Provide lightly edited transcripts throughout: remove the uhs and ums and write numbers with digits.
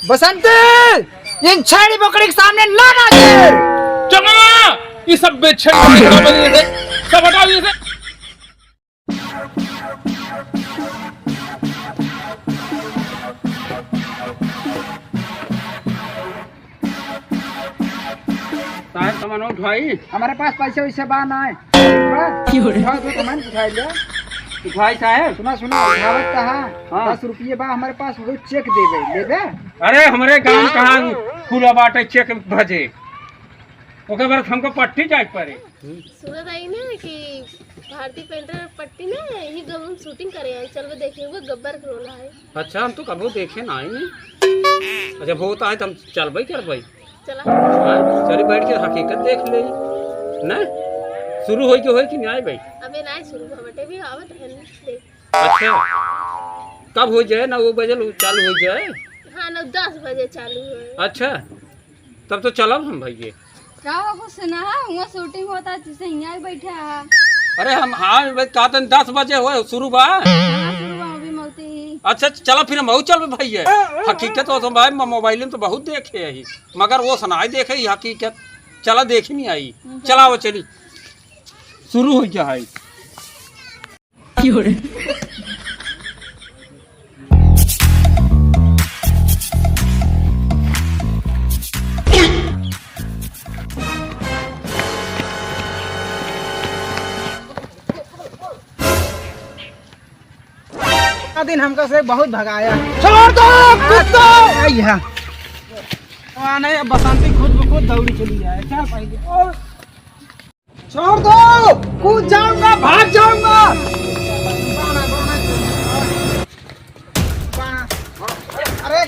बसंती इन छेड़ी बकरी के सामने ना नाचे। चलो ये सब बेछड़ी सब हटाओ ये से। साहब सामान उठाई हमारे पास पैसे वैसे बा ना है। उठाई साहब। सुना उठावत कहा 10 रुपये बा हमारे पास, वो चेक देबे लेबे। अरे हमारे गांव कहाँ खुला बाटे चेक भजे ओके बार हमको पट्टी जाए पड़े। सुनत आई ना कि भारतीय पेंटर पट्टी ना यही गम शूटिंग करे हैं, चल वो देखे वो गब्बर का रोल है। अच्छा हम तो कभी देखे ना ही नहीं। अच्छा बहुत आए तो हम चल भाई चला चलिए बैठ के हकीकत देख ले ना शुरू हो कि नहीं आए भाई। अबे ना शुरू भवटे भी आवत है देख। अच्छा कब हो जाए ना वो बजे चालू हो जाए। हाँ ना 10 बजे चालू है। अच्छा तब तो चलब हम भाई ये क्या कुछ सुना है वहाँ शूटिंग होता है जिसे यहाँ बैठे है। अरे हम हाँ कहा 10 बजे हो शुरू बा। अच्छा चलो फिर हम चल भाई ये हकीकत हो तो भाई मोबाइल में तो बहुत देखे यही मगर वो सुनाई देखे ही हकीकत चला देख नहीं आई। चला वो चली शुरू हो क्या है। दिन हमको से बहुत भगाया। छोड़ दो कुत्तो। यहाँ नहीं बसंती खुद ब खुद दौड़ी चली जाए क्या पहले। छोड़ दो कूद जाऊंगा भाग जाऊंगा। अरे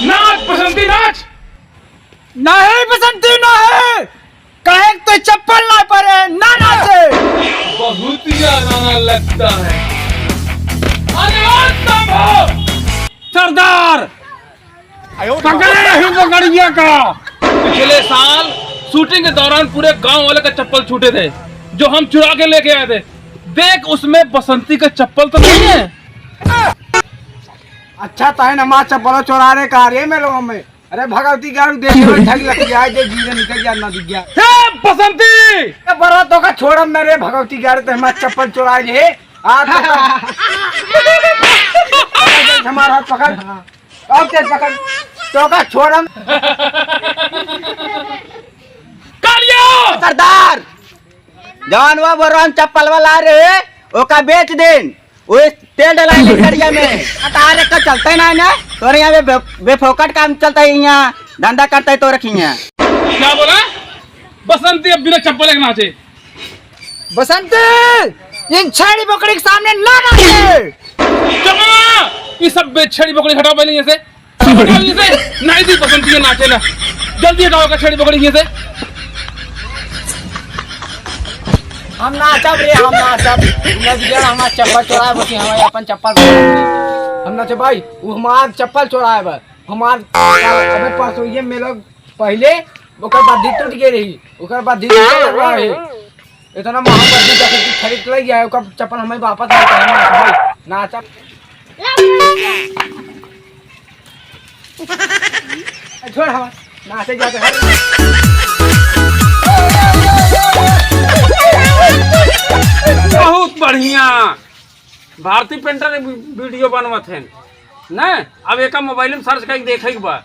नाच बसंती नाच। नहीं बसंती नहीं कहे तो चप्पल ना पड़े ना नाचे। बहुत ही गाना लगता है। अरे सरदार पकड़े ही गड़िया का। पिछले साल शूटिंग के दौरान पूरे गांव वाले का चप्पल छूटे थे जो हम चुरा के लेके आए थे। देख उसमें बसंती का चप्पल तो नहीं है। अच्छा तो है ना माँ चप्पल चोरा रहे का रहे में लोगों में। अरे भगवती गारू देखे ठग लग गया है जीरे निकल गया ना दिख गया। हे बसंती बड़ा तो का छोड़ मेरे भगवती गारू तो हमारा चप्पल चुरा ले आ हमारा हाथ पकड़ अब तेज पकड़ तो का छोड़ हम सरदार जवान हुआ बोल चप्पल वाला रहे ओका बेच देन वो तेल डलाएंगे गाड़िया में तारे का चलता है ना तो यहाँ बेफोकट काम चलता है यहाँ धंधा करता है तो रखी है। क्या बोला बसंती अब बिना चप्पल के नाचे। बसंती इन छेड़ी बकरी के सामने ना नाचे। चलो ये सब बेछड़ी बकरी हटाओ पहले ये से नहीं दी बसंती नाचे ना जल्दी हटाओ का छेड़ी बकरी ये से। हम नाचब रे हम नाचब हमारा चप्पल चोराए बची हमारे अपन चप्पल हम नाचे भाई वो हमार चप्पल चोराए बा हमार अबे परसों ये में लोग पहले ओकर बाद दी टूट गई रही ओकर बाद दी लगा है इतना महंगा दी जैकेट खरीद ले गया ओकर चप्पल हमें वापस नहीं करना भाई नाचब। छोड़ हम नाचे जाते बहुत बढ़िया भारतीय पेंटर वीडियो बनवत है ना। अब एक मोबाइल में सर्च करके देखे बा।